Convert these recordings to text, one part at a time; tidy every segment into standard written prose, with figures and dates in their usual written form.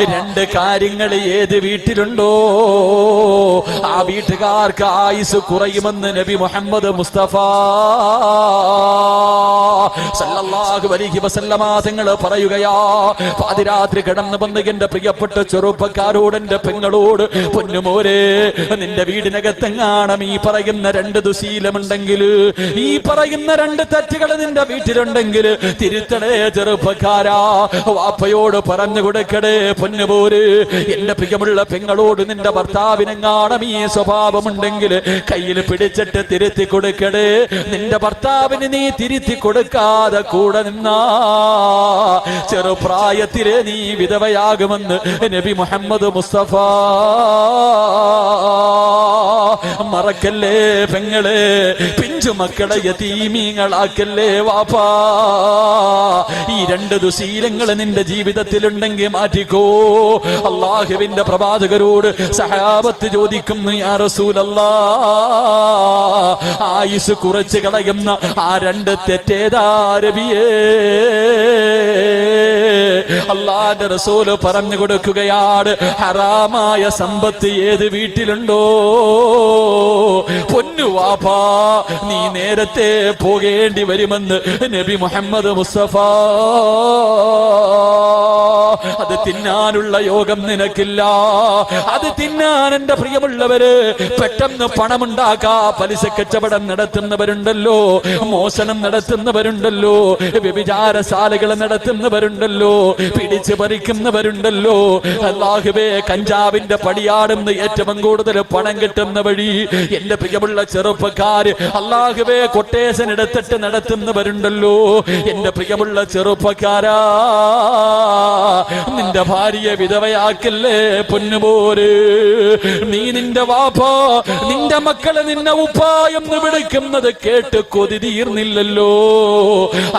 രണ്ട് കാര്യങ്ങൾ ഏത് വീട്ടിലുണ്ടോ ആ വീട്ടുകാർക്ക് ആയുസ് കുറയുമെന്ന് നബി മുഹമ്മദ് മുസ്തഫ സല്ലല്ലാഹു അലൈഹി വസല്ലമ തങ്ങൾ പറയുകയാ. പാതിരാത്രി കിടന്നു വന്ന് എന്റെ പ്രിയപ്പെട്ട ചെറുപ്പക്കാരോട്, എന്റെ പെങ്ങളോട്, പൊന്നുമോരെ, നിന്റെ വീടിനകത്തെങ്ങാണം ഈ പറയുന്ന രണ്ട് ദുശീലമുണ്ടെങ്കിൽ, ഈ പറയുന്ന രണ്ട് തെറ്റുകൾ നിന്റെ വീട്ടിലുണ്ടെങ്കിൽ തിരുത്തണേ ചെറുപ്പക്കാരാ. വാപ്പയോട് പറഞ്ഞു കൊടുക്കടേ പൊന്നുപോര്. എന്റെ പ്രിയമുള്ള പെങ്ങളോട്, നിന്റെ ഭർത്താവിനെങ്ങാണം ഈ സ്വഭാവമുണ്ടെങ്കിൽ കയ്യിൽ പിടിച്ചിട്ട് തിരുത്തി കൊടുക്കടേ. നിന്റെ ഭർത്താവിന് നീ തിരുത്തി കൊടുക്കാതെ കൂടെ നിന്നാ ചെറുപ്രായത്തിലെ നീ വിധവയാകുമെന്ന് നബി മുഹമ്മദ് മുസ്തഫ. മറക്കല്ലേ പെങ്ങളെ, പിഞ്ചു മക്കളെ യതീമീങ്ങളാക്കല്ലേ വാപ്പാ. ഈ രണ്ട് ദുശീലങ്ങൾ നിന്റെ ജീവിതത്തിലുണ്ടെങ്കിൽ മാറ്റിക്കോ. അള്ളാഹുവിന്റെ പ്രവാചകരോട് സഹാബത്ത് ചോദിക്കുന്നു, യാ റസൂലല്ലാഹ്, ആയുസ് കുറച്ച് കളയുന്ന ആ രണ്ട് തെറ്റേതാ നബിയേ? അള്ളാഹുവിന്റെ റസൂൽ പറഞ്ഞു കൊടുക്കുകയാണ്, ഹറാമായ സമ്പത്ത് ഏത് വീട്ടിലുണ്ടോ പൊന്നു വാപ്പാ, നീ നേരത്തെ പോകേണ്ടി വരുമെന്ന് നബി മുഹമ്മദ് മുസ്തഫ. അത് തിന്നാനുള്ള യോഗം നിനക്കില്ല. അത് തിന്നാൻ എന്റെ പ്രിയമുള്ളവര് പെട്ടെന്ന് പണമുണ്ടാക്കാ പലിശ കച്ചവടം നടത്തുന്നവരുണ്ടല്ലോ, മോഷണം നടത്തുന്നവരുണ്ടല്ലോ, വ്യഭിചാരശാലകൾ നടത്തുന്നവരുണ്ടല്ലോ, പിടിച്ചു പറിക്കുന്നവരുണ്ടല്ലോ. അല്ലാഹുവേ, കഞ്ചാവിന്റെ പടിയാടുന്ന ഏറ്റവും കൂടുതൽ പണം കിട്ടുന്ന വഴി എന്റെ പ്രിയമുള്ള ചെറുപ്പക്കാര്, അല്ലാഹുവേ, കൊട്ടേഷൻ എടുത്തിട്ട് നടത്തുന്നവരുണ്ടല്ലോ. എന്റെ പ്രിയമുള്ള ചെറുപ്പക്കാരാ, നിന്റെ ഭാര്യയെ വിധവയാക്കല്ലേ പൊന്നുപോര്. നീ നിന്റെ വാപ്പ, നിന്റെ മക്കളെ നിന്നെ ഉപ്പായെന്ന് വിളിക്കുന്നത് കേട്ട് കൊതി തീർന്നില്ലല്ലോ.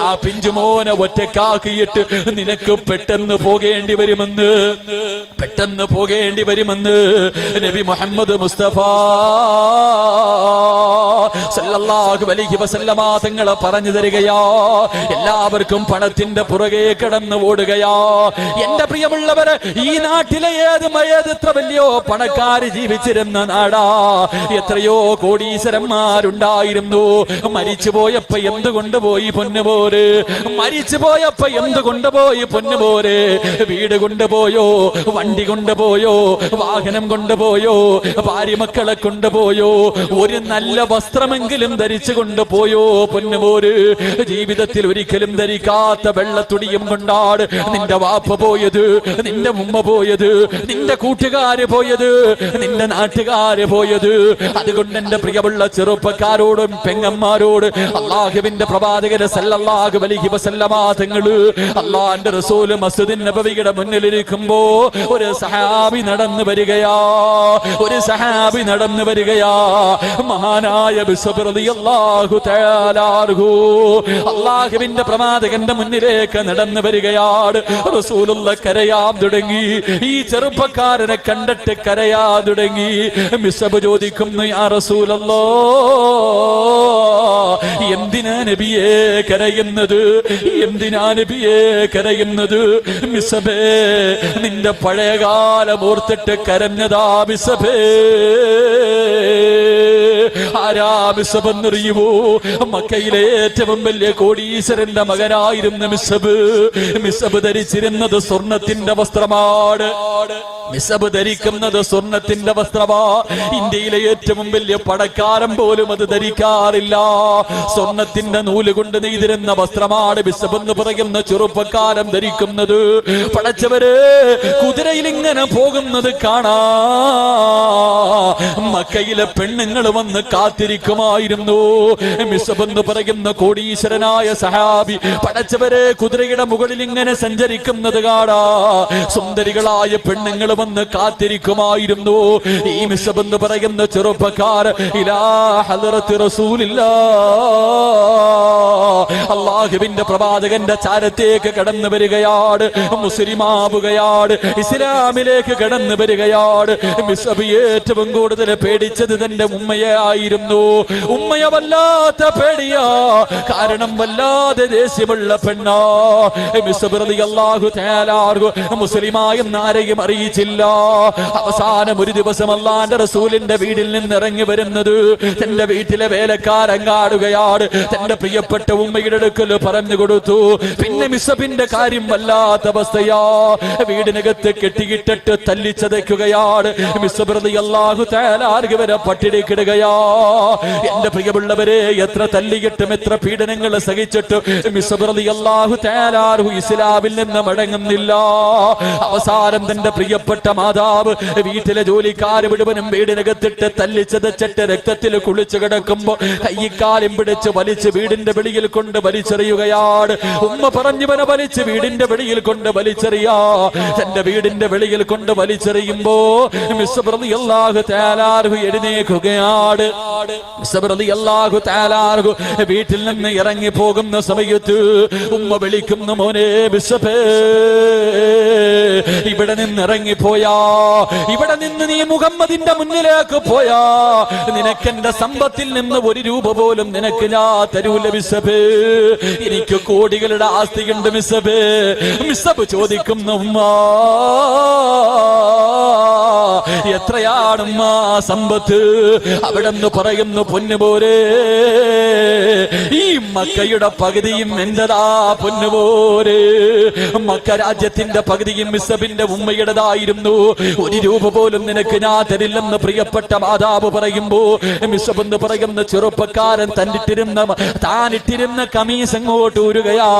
ആ പിഞ്ചുമോനെ ഒറ്റക്കാക്കിയിട്ട് നിനക്ക് പെട്ടെന്ന് പോകേണ്ടി വരുമെന്ന്, പെട്ടെന്ന് പോകേണ്ടി വരുമെന്ന് നബി മുഹമ്മദ് മുസ്തഫ സല്ലല്ലാഹു അലൈഹി വസല്ലമ തങ്ങൾ പറഞ്ഞു തരികയാ. എല്ലാവർക്കും പണത്തിന്റെ പുറകെ കടന്നു ഓടുകയാ. എന്റെ പ്രിയമുള്ളവര്, ഈ നാട്ടിലെ എത്ര വലിയോ പണക്കാര് ജീവിച്ചിരുന്ന നാടാ. എത്രയോ കോടീശ്വരന്മാരുണ്ടായിരുന്നു. മരിച്ചു പോയപ്പോ എന്ത് കൊണ്ടുപോയി പൊന്നുപോര്? മരിച്ചു പോയപ്പോ എന്ത് കൊണ്ടുപോയി പൊന്നുപോര്? വീട് കൊണ്ടുപോയോ, വണ്ടി കൊണ്ടുപോയോ, വാഹനം കൊണ്ടുപോയോ, ഭാര്യ മക്കളെ കൊണ്ടുപോയോ, ഒരു നല്ല വസ്ത്രമെങ്കിലും ധരിച്ചു കൊണ്ടുപോയോ പൊന്നുപോര്? ജീവിതത്തിൽ ഒരിക്കലും ധരിക്കാത്ത വെള്ളത്തുടിയും കൊണ്ടാണ് നിന്റെ വാപ്പ പോയത്, നിന്റെ ഉമ്മ പോയത്, നിന്റെ കൂട്ടുകാര് പോയത്, നിന്റെ നാട്ടുകാര് പോയത്. അതുകൊണ്ട് എന്റെ പ്രിയമുള്ള ചെറുപ്പക്കാരോടും പെങ്ങന്മാരോട് അല്ലാഹുവിന്റെ പ്രവാചകര് സല്ലല്ലാഹു അലൈഹി വസല്ലമ തങ്ങള്, അല്ലാഹുവിന്റെ റസൂല് മസ്ജിദുൻ നബവിയുടെ മുന്നിലിരിക്കുമ്പോ ഒരു സഹാബി നടന്നു വരികയാ. ഒരു സഹാബി നടന്നു വരികയാ. മഹാനായ ബിസ്ബ് റളിയല്ലാഹു തആല അൻഹു അല്ലാഹുവിന്റെ പ്രവാചകന്റെ മുന്നിലേക്ക് നടന്നു വരികയാണ്. റസൂലുള്ള കരയാൻ തുടങ്ങി. ഈ ചെറുപ്പക്കാരനെ കണ്ടിട്ട് കരയാൻ തുടങ്ങി. ബിസ്ബ് ചോദിക്കുന്നു, യാ റസൂലല്ലാഹ്, എന്തിനാ നബിയേ കരയുന്നത്? എന്തിനാ നബിയേ കരയുന്നത്? ബിസ്ബേ, നിന്റെ പഴയകാലം ഓർത്തിട്ട് കരഞ്ഞതാ ബിസ്ബേ. ആരാ ബിസ്ബ് എന്നറിയുമോ? മക്കയിലെ ഏറ്റവും വലിയ കോടീശ്വരന്റെ മകനായിരുന്നു ബിസ്ബ്. ബിസ്ബ് ധരിച്ചിരുന്നത് സ്വർണത്തിന്റെ വസ്ത്രമാണ്. ബിസ്ബ് ധരിക്കുന്നത് സ്വർണത്തിന്റെ വസ്ത്രമാ. ഇന്ത്യയിലെ ഏറ്റവും വലിയ പണക്കാരൻ പോലും അത് ധരിക്കാറില്ല. സ്വർണത്തിന്റെ നൂല് കൊണ്ട് നെയ്തിരുന്ന വസ്ത്രമാണ് ബിസ്ബ് എന്ന് പറയുന്ന ചെറുപ്പക്കാരൻ ധരിക്കുന്നത്. പടച്ചവര്, കുതിരയിൽ ഇങ്ങനെ പോകുന്നത് കാണാ മക്കയിലെ പെണ്ണുങ്ങൾ വന്ന് കാത്തിരിക്കുമായിരുന്നു. ബിസ്ബ് എന്ന് പറയുന്ന കോടീശ്വരനായ സഹാബി പടച്ചവരെ കുതിരയുടെ മുകളിൽ ഇങ്ങനെ സഞ്ചരിക്കുന്നത് കാണാ. സുന്ദരികളായ പെണ്ണുങ്ങൾ വന്ന് കാത്തിരിക്കുമായിരുന്നു. ഈ മിസ്അബ് എന്ന് പറയുന്ന ചെറുപ്പക്കാർ ഇലാ ഹദ്റത്തി റസൂലില്ലാഹ്, അല്ലാഹുവിന്റെ പ്രവാചകന്റെ ചാരത്തേക്ക് കടന്നു വരികയാണ്, മുസ്ലിമാവുകയാണ്, ഇസ്ലാമിലേക്ക് കടന്നു വരികയാണ്. മിസ്അബ് ഏറ്റവും കൂടുതൽ പേടിച്ചത് തന്റെ ഉമ്മയെ ആയിരുന്നു. ഉമ്മയെ വല്ലാത്ത പേടിയാ, കാരണം വല്ലാതെ ദേഷ്യമുള്ള പെണ്ണാ. മിസ്അബ് റളിയല്ലാഹു തആല മുസ്ലിമായെന്ന് ആരെയും അറിയിച്ചില്ല. അവസാനം ഒരു ദിവസം അല്ലാഹുവിന്റെ റസൂലിന്റെ വീട്ടിൽ നിന്ന് ഇറങ്ങി വരുന്നത് തന്റെ വീട്ടിലെ വേലക്കാരൻ കാണുകയാണ്. തന്റെ പ്രിയപ്പെട്ട ഉമ്മയുടെ അടുക്കൽ പറഞ്ഞു കൊടുത്തു. പിന്നെ മിസ്അബിന്റെ കാര്യം വല്ലാത്ത അവസ്ഥയാ. വീടിനകത്ത് കെട്ടിയിട്ടിട്ട് തല്ലിച്ചതയ്ക്കുകയാണ്. മിസ്അബ് റളിയല്ലാഹു തആല വരെ പട്ടിണി കിടുകയാ. എന്റെ പ്രിയമുള്ളവരെ, എത്ര തല്ലിയിട്ടും എത്ര പീഡനങ്ങൾ സഹിച്ചിട്ട് മിസ്അബ് റളിയല്ലാഹു തആല ഇസ്ലാമിൽ നിന്ന് മടങ്ങുന്നില്ല. അവസാനം തന്റെ പ്രിയപ്പെട്ട മാതാവ് വീട്ടിലെ ജോലിക്കാര് മുഴുവനും വീടിനകത്തിട്ട് തല്ലിച്ചതച്ചിട്ട് രക്തത്തിൽ കുളിച്ചു കിടക്കുമ്പോ കൈക്കാലും പിടിച്ച് വലിച്ച് വീടിന്റെ വെളിയിൽ കൊണ്ട് വലിച്ചെറിയുകയാണ്. ഉമ്മ പറഞ്ഞവനെ വലിച്ച് വീടിന്റെ വെളിയിൽ കൊണ്ട് വലിച്ചെറിയാ. തന്റെ വീടിന്റെ വെളിയിൽ കൊണ്ട് വലിച്ചെറിയുമ്പോ മിസ്അബ് റളിയല്ലാഹു തആല എഴുന്നേൽക്കുകയാണ്. മിസ്അബ് റളിയല്ലാഹു തആല വീട്ടിൽ നിന്ന് ഇറങ്ങി പോകുന്ന സമയത്ത് ഉമ്മ വിളിക്കുന്നു, മോനെ മിസ്അബേ, ഇവിടെ നിന്ന് ഇറങ്ങിപ്പോയാ, ഇവിടെ നിന്ന് നീ മുഹമ്മദിന്റെ മുന്നിലേക്ക് പോയാ, നിനക്കെന്റെ സമ്പത്തിൽ നിന്ന് ഒരു രൂപ പോലും നിനക്ക് ഞാൻ തരൂല മിസ്അബേ. എനിക്ക് കോടികളുടെ ആസ്തിയുണ്ട് മിസ്അബേ. മിസ്അബ് ചോദിക്കുന്നു, ഉമ്മ എത്രയാണ് ഉമ്മ സമ്പത്ത്? അവിടെ നിന്ന് പറയുന്നു, പൊന്നുപോരെ, ഈ മക്കയുടെ പകുതിയും എന്റെതാ പൊന്നുപോരെ. മക്ക രാജ്യത്തിന്റെ പകുതിയും മിസ്അബിന്റെ ഉമ്മയുടേതായിരുന്നു. ഒരു രൂപ പോലും നിനക്ക് ഞാൻ തരില്ലെന്ന് പ്രിയപ്പെട്ട മാതാവ് പറയുമ്പോ മിസ്അബ് എന്ന് പറയുന്ന ചെറുപ്പക്കാരൻ താനിട്ടിരുന്ന കമീസ് അങ്ങോട്ട് ഊരുകയാ.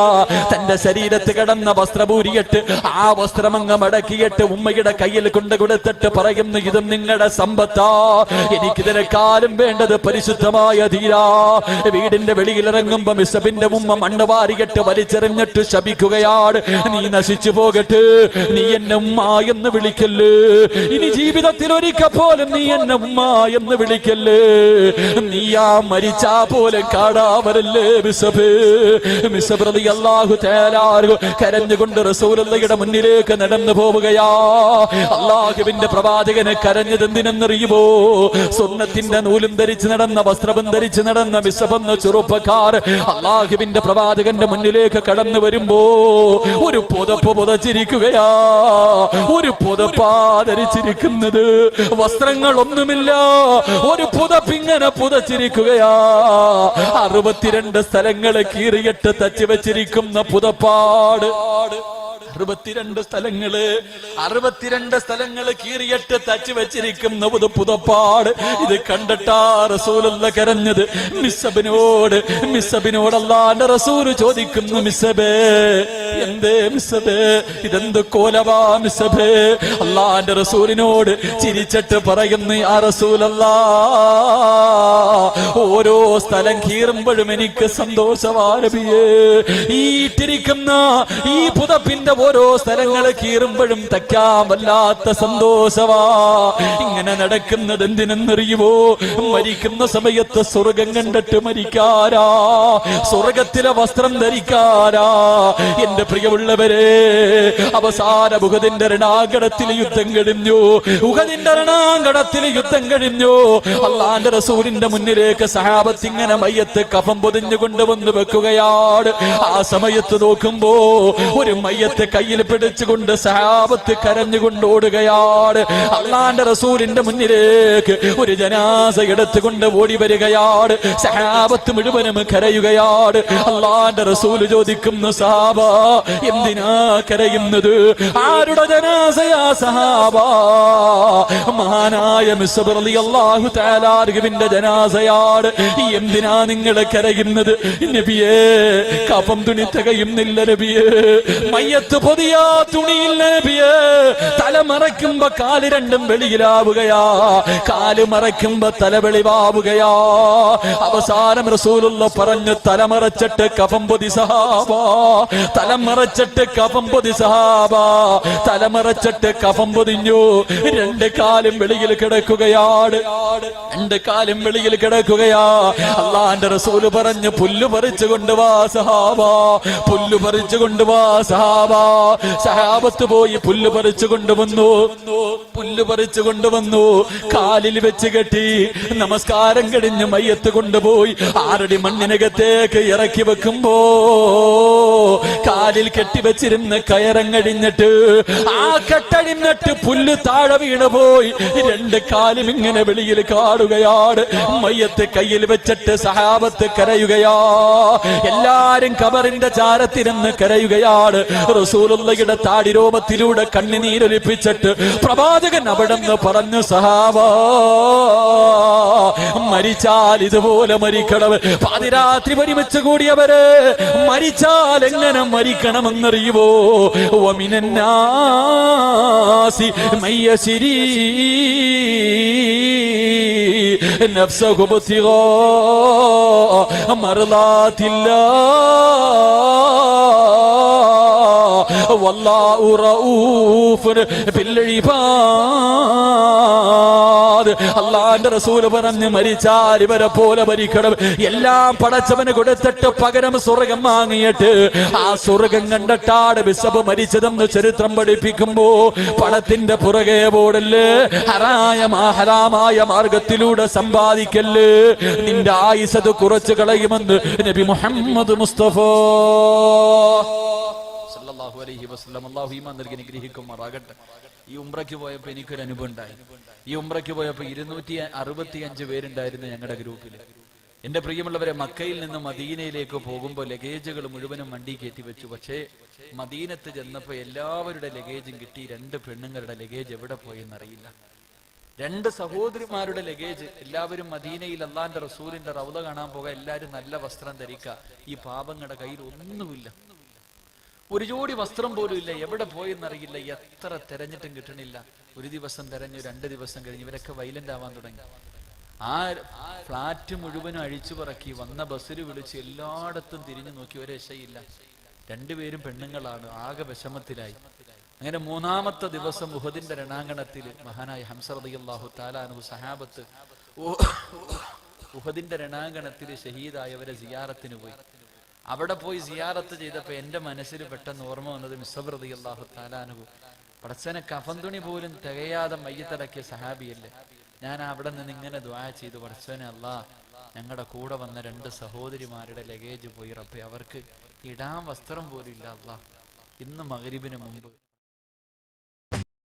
തന്റെ ശരീരത്ത് കിടന്ന വസ്ത്രമൂരിയിട്ട് ആ വസ്ത്രമങ്ങ് മടക്കിയിട്ട് ഉമ്മയുടെ കയ്യിൽ കൊണ്ട് കൊടുത്തിട്ട് പറയുന്നു, ഇത് നിങ്ങളുടെ സമ്പത്താ, എനിക്കിതിനെക്കാളും വേണ്ടത് പരിശുദ്ധമായ ധീരാ. വീടിന്റെ വെളിയിലിറങ്ങുമ്പോ മിസ്അബിന്റെ ഉമ്മ മണ്ണ് വാരിയിട്ട് വലിച്ചെറിഞ്ഞിട്ട് ശപിക്കുകയാണ്, നീ നശിച്ചു പോകട്ടെ, നീ എന്നെ ഉമ്മ എന്ന് വിളിക്കല്ലേ, ഇനി ജീവിതത്തിൽ ഒരിക്കൽ പോലും നീ എന്നെ ഉമ്മ എന്ന് വിളിക്കല്ലേ, നീയാ മരിച്ചാ പോലെ കാണാവരല്ലേ മിസ്അബ്. മിസ്അബ് റളിയല്ലാഹു തആല കരഞ്ഞുകൊണ്ട് റസൂലുള്ളാഹിയുടെ മുന്നിലേക്ക് നടന്നു പോവുകയാ. അല്ലാഹുവിന്റെ പ്രവാചകനെ കരഞ്ഞത് എന്തിനെന്നറിയുമോ? സ്വർണ്ണത്തിന്റെ നൂലും ധരിച്ച് നടന്ന, വസ്ത്രവും ധരിച്ച് നടന്ന മിസ്അബ് എന്ന ചെറുപ്പക്കാർ അല്ലാഹുവിന്റെ പ്രവാചകന്റെ മുന്നിലേക്ക് കടന്നു വരുമ്പോ ഒരു പുതപ്പ് പുതച്ചിരിക്കുകയാ. ഒരു പുതപ്പാ ധരിച്ചിരിക്കുന്നത്, വസ്ത്രങ്ങളൊന്നുമില്ല, ഒരു പുതപ്പിങ്ങനെ പുതച്ചിരിക്കുകയാ. 62 സ്ഥലങ്ങളെ കീറിയിട്ട് തച്ചു വെച്ചിരിക്കുന്ന പുതപ്പാട്. 62 സ്ഥലങ്ങള് കീറിയിട്ട് തച്ചു വെച്ചിരിക്കുന്ന പുതപ്പാട്. ഇത് കണ്ടിട്ടാ റസൂലുള്ള കരഞ്ഞത്. മിസ്അബിനോട് അല്ലാഹുവിന്റെ റസൂൽ ചോദിക്കുന്നു, മിസ്അബേ, എന്തേ മിസ്അബേ, ഇതെന്ത് കോലവാ മിസ്അബേ? അല്ലാഹുവിന്റെ റസൂലിനോട് ചിരിച്ചിട്ട് പറയുന്നു, യാ റസൂലല്ലാഹ്, ഓരോ സ്ഥലം കീറുമ്പോഴും എനിക്ക് സന്തോഷമാ നബിയേ. ഈ ഇട്ടിരിക്കുന്ന ഈ പുതപ്പിന്റെ ഓരോ സ്ഥലങ്ങൾ കീറുമ്പോഴും തയ്ക്കാൻ വല്ലാത്ത സന്തോഷവാ. ഇങ്ങനെ നടക്കുന്നത് എന്തിനെന്നറിയുമോ? മരിക്കുന്ന സമയത്ത് സ്വർഗം കണ്ടിട്ട് മരിക്കാരാ, സ്വർഗത്തിലെ വസ്ത്രം ധരിക്കാരാ. എന്റെ പ്രിയമുള്ളവരെ, അവസാന ഉഹദിന്റെ രണാങ്കണത്തിൽ യുദ്ധം കഴിഞ്ഞു. ഉഹദിന്റെ രണാങ്കണത്തിൽ യുദ്ധം കഴിഞ്ഞു. അല്ലാഹുവിന്റെ റസൂലിന്റെ മുന്നിലേക്ക് സഹാബത്ത് ഇങ്ങനെ മയ്യത്ത് കഫം പൊതിഞ്ഞു കൊണ്ടുവന്ന് വെക്കുകയാണ്. ആ സമയത്ത് നോക്കുമ്പോ ഒരു മയ്യത്ത് കയ്യിൽ പിടിച്ചുകൊണ്ട് സഹാബത്ത് കരഞ്ഞുകൊണ്ട് ഓടുകയാണ്. അല്ലാഹുവിന്റെ റസൂലിന്റെ മുന്നിലേക്ക് ഒരു ജനാസ എടുത്തുകൊണ്ട് ഓടി വരികയാണ്. സഹാബത്ത് മുഴുവനും കരയുകയാണ്. അല്ലാഹുവിന്റെ റസൂൽ ചോദിക്കുന്നു, സഹാബ, എന്തിനാ കരയുന്നത്? ആരുടെ ജനാസയാ സഹാബ? മഹാനായ മിസ്അബ് റളിയല്ലാഹു തആല അൻഹുവിന്റെ ജനാസയാണ്. എന്തിനാ നിങ്ങൾ കരയുന്നത്? നബിയേ, കഫം തുണി തികയുന്നില്ല നബിയേ, മയ്യത്ത് പൊതിയാ തുണിയിൽ നബിയെ തല മറയ്ക്കുമ്പോ കാല് രണ്ടും വെളിയിലാവുകയാ, കാല് മറയ്ക്കുമ്പോ തല വെളിവാവുകയാ. അവസാനം റസൂലുള്ള പറഞ്ഞു തലമറച്ചിട്ട് കഫം പൊതി സഹാബാ, തലമറച്ചിട്ട് കഫം പൊതി സഹാബാ. തലമറച്ചിട്ട് കഫം പൊതിഞ്ഞു, രണ്ട് കാലും വെളിയിൽ കിടക്കുകയാണ്, രണ്ട് കാലും വെളിയിൽ കിടക്കുകയാ. അള്ളാന്റെ റസൂല് പറഞ്ഞു പുല്ല് പറിച്ചു കൊണ്ടുവാ സഹാബാ, പുല്ല് പറിച്ചു കൊണ്ടുവാ സഹാബാ. സഹാബത്ത് പോയി പുല്ല് പറിച്ചു കൊണ്ടുവന്നു, പുല്ല് പറിച്ചു കൊണ്ടുവന്നു, കാലിൽ വെച്ച് കെട്ടി. നമസ്കാരം കഴിഞ്ഞ് മയ്യത്ത് കൊണ്ടുപോയി 6 അടി മണ്ണിനകത്തേക്ക് ഇറക്കി വെക്കുമ്പോ കാലിൽ കെട്ടിവെച്ചിരുന്ന കയറങ്ങടിഞ്ഞിട്ട് ആ കെട്ടടിഞ്ഞിട്ട് പുല്ല് താഴെ വീണ് പോയി. രണ്ട് കാലും ഇങ്ങനെ വെളിയിൽ കാണുകയാണ്. മയ്യത്ത് കയ്യിൽ വെച്ചിട്ട് സഹാബത്ത് കരയുകയാ. എല്ലാരും കബറിന്റെ ചാരത്തിരുന്ന് കരയുകയാണ്. റസൂലുള്ളാഹിയുടെ താടിരോമത്തിലൂടെ കണ്ണുനീരൊലിപ്പിച്ചിട്ട് പ്രവാചകൻ അവിടെ നിന്ന് പറഞ്ഞു, സഹാബാ മരിച്ചാൽ ഇതുപോലെ മരിക്കണം. പാതിരാത്രി ഒരുമിച്ച് കൂടിയവര് മരിച്ചാൽ എങ്ങനെ മരിക്കണമെന്നറിയുവോ? വമിനന്നാസി മയ്യസിരി നഫ്സഹു ബിത്തിഗാ മർളാത്തില്ലാഹ് വല്ലാഹു റഊഫുൻ ബിൽ ഇബാദ്. അല്ലാഹുവിന്റെ റസൂൽ പറഞ്ഞു മരിച്ചാൽ ഇവരെ പോലെ മരിക്കണം. എല്ലാം പടച്ചവന് കൊടുത്തിട്ട് പകരം സ്വർഗം വാങ്ങിയിട്ട് ആ സ്വർഗം കണ്ടിട്ടാണ് ബിസബ് മരിച്ചതെന്ന് ചരിത്രം പഠിപ്പിക്കുമ്പോ പണത്തിന്റെ പുറകെ പോടല്ലേ, ഹറാമായ മാർഗത്തിലൂടെ സമ്പാദിക്കല്ലേ, നിന്റെ ആയുസ്സത് കുറച്ചു കളയുമെന്ന് നബി മുഹമ്മദ് മുസ്തഫ സല്ലല്ലാഹു അലൈഹി വസല്ലം. അല്ലാഹു ഈമാൻ നൽകി അനുഗ്രഹിക്കുമാറാകട്ടെ. ഈ ഉംറയ്ക്ക് പോയപ്പോ എനിക്കൊരു അനുഭവം ഉണ്ടായി. ഈ ഉംറയ്ക്ക് പോയപ്പോ 265 പേരുണ്ടായിരുന്നു ഞങ്ങളുടെ ഗ്രൂപ്പിൽ. എന്റെ പ്രിയമുള്ളവരെ, മക്കയിൽ നിന്ന് മദീനയിലേക്ക് പോകുമ്പോൾ ലഗേജുകൾ മുഴുവനും വണ്ടി കയറ്റി വെച്ചു. പക്ഷേ മദീനത്ത് ചെന്നപ്പോ എല്ലാവരുടെ ലഗേജും കിട്ടി. 2 പെണ്ണുങ്ങളുടെ ലഗേജ് എവിടെ പോയെന്നറിയില്ല. 2 സഹോദരിമാരുടെ ലഗേജ്. എല്ലാവരും മദീനയിൽ അള്ളാന്റെ റസൂലിന്റെ റൗള കാണാൻ പോകാൻ എല്ലാവരും നല്ല വസ്ത്രം ധരിക്കുക. ഈ പാപങ്ങളുടെ കയ്യിൽ ഒന്നുമില്ല, ഒരു ജോഡി വസ്ത്രം പോലും ഇല്ല. എവിടെ പോയെന്നറിയില്ല. എത്ര തെരഞ്ഞിട്ടും കിട്ടണില്ല. ഒരു ദിവസം തെരഞ്ഞു, 2 ദിവസം കഴിഞ്ഞ് ഇവരൊക്കെ വൈലന്റ് ആവാൻ തുടങ്ങി. ആ ഫ്ലാറ്റ് മുഴുവനും അഴിച്ചു പറക്കി. വന്ന ബസ്സിൽ വിളിച്ച് എല്ലായിടത്തും തിരിഞ്ഞു നോക്കി, ഒരു രക്ഷയില്ല. 2 പേരും പെണ്ണുങ്ങളാണ്. ആകെ വിഷമത്തിലായി. അങ്ങനെ 3-ാമത്തെ ദിവസം ഉഹദിന്റെ രണാങ്കണത്തിൽ മഹാനായ ഹംസ റളിയല്ലാഹു തആല അൻഹു സഹാബത്ത് ഉഹദിന്റെ രണാങ്കണത്തിൽ ഷഹീദായവരെ സിയാറത്തിന് പോയി. അവിടെ പോയി സിയാറത്ത് ചെയ്തപ്പോ എന്റെ മനസ്സിൽ പെട്ടെന്ന് ഓർമ്മ വന്നത് മിസ്അബ് റളിയല്ലാഹു തആല അൻഹു. പടച്ചവനെ കഫൻ തുണി പോലും തികയാതെ മയ്യത്തടക്കിയ സഹാബിയല്ലേ. ഞാൻ അവിടെ നിന്ന് ഇങ്ങനെ ദുആ ചെയ്തു, പടച്ചവനെ അല്ലാഹ് ഞങ്ങളുടെ കൂടെ വന്ന 2 സഹോദരിമാരുടെ ലഗേജ് പോയി റബ്ബേ, അവർക്ക് ഇടാൻ വസ്ത്രം പോലും ഇല്ല അല്ലാഹ്. ഇന്ന് മഗ്‌രിബിന് മുമ്പ്